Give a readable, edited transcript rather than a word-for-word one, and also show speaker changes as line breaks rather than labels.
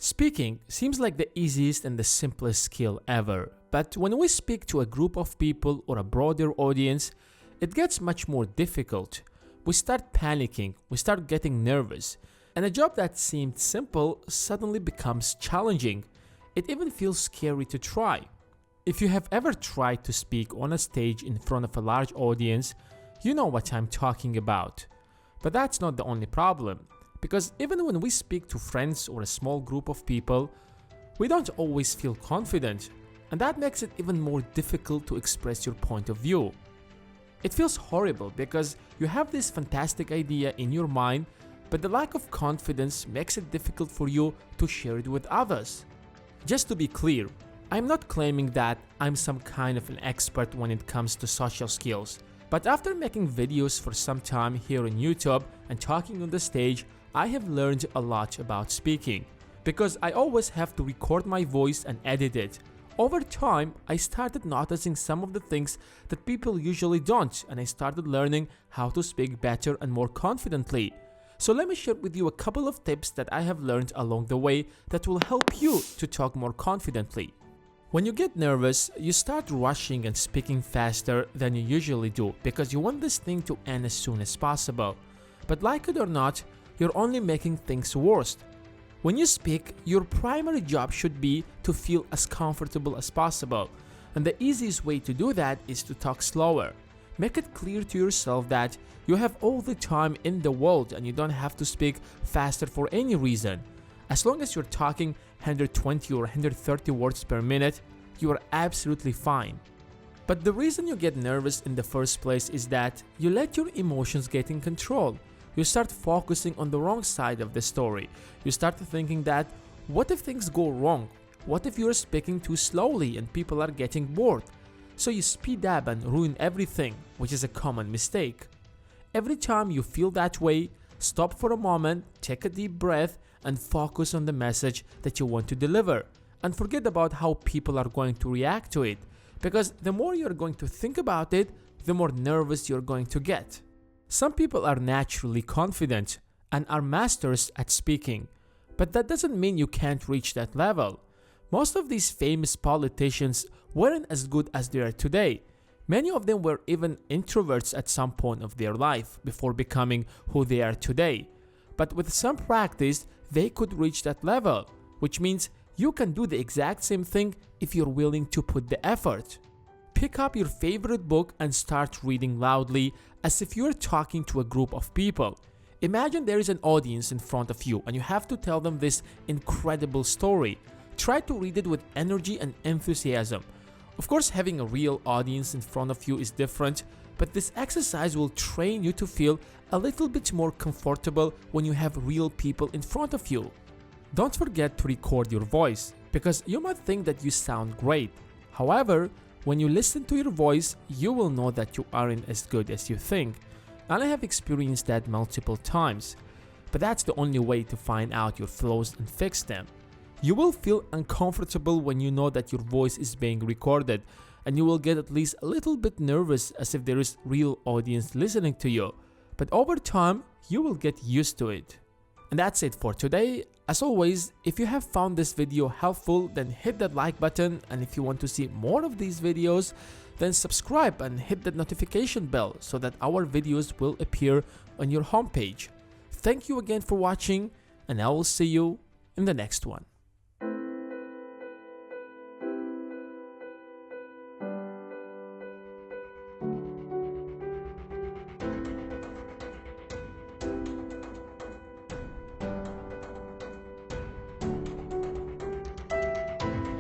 Speaking seems like the easiest and the simplest skill ever, but when we speak to a group of people or a broader audience, it gets much more difficult. We start panicking, we start getting nervous, and a job that seemed simple suddenly becomes challenging. It even feels scary to try. If you have ever tried to speak on a stage in front of a large audience, you know what I'm talking about. But that's not the only problem. Because even when we speak to friends or a small group of people, we don't always feel confident, and that makes it even more difficult to express your point of view. It feels horrible because you have this fantastic idea in your mind, but the lack of confidence makes it difficult for you to share it with others. Just to be clear, I'm not claiming that I'm some kind of an expert when it comes to social skills, but after making videos for some time here on YouTube and talking on the stage, I have learned a lot about speaking, because I always have to record my voice and edit it. Over time, I started noticing some of the things that people usually don't, and I started learning how to speak better and more confidently. So let me share with you a couple of tips that I have learned along the way that will help you to talk more confidently. When you get nervous, you start rushing and speaking faster than you usually do because you want this thing to end as soon as possible. But like it or not, you're only making things worse. When you speak, your primary job should be to feel as comfortable as possible, and the easiest way to do that is to talk slower. Make it clear to yourself that you have all the time in the world and you don't have to speak faster for any reason. As long as you're talking 120 or 130 words per minute, you are absolutely fine. But the reason you get nervous in the first place is that you let your emotions get in control. You start focusing on the wrong side of the story. You start thinking that, what if things go wrong? What if you're speaking too slowly and people are getting bored? So you speed up and ruin everything, which is a common mistake. Every time you feel that way, stop for a moment, take a deep breath, and focus on the message that you want to deliver. And forget about how people are going to react to it, because the more you're going to think about it, the more nervous you're going to get. Some people are naturally confident and are masters at speaking, but that doesn't mean you can't reach that level. Most of these famous politicians weren't as good as they are today. Many of them were even introverts at some point of their life before becoming who they are today. But with some practice, they could reach that level, which means you can do the exact same thing if you're willing to put the effort. Pick up your favorite book and start reading loudly as if you're talking to a group of people. Imagine there is an audience in front of you and you have to tell them this incredible story. Try to read it with energy and enthusiasm. Of course, having a real audience in front of you is different, but this exercise will train you to feel a little bit more comfortable when you have real people in front of you. Don't forget to record your voice, because you might think that you sound great. However, when you listen to your voice, you will know that you aren't as good as you think. And I have experienced that multiple times. But that's the only way to find out your flaws and fix them. You will feel uncomfortable when you know that your voice is being recorded, and you will get at least a little bit nervous as if there is real audience listening to you. But over time, you will get used to it. And that's it for today. As always, if you have found this video helpful, then hit that like button, and if you want to see more of these videos, then subscribe and hit that notification bell so that our videos will appear on your homepage. Thank you again for watching, and I will see you in the next one.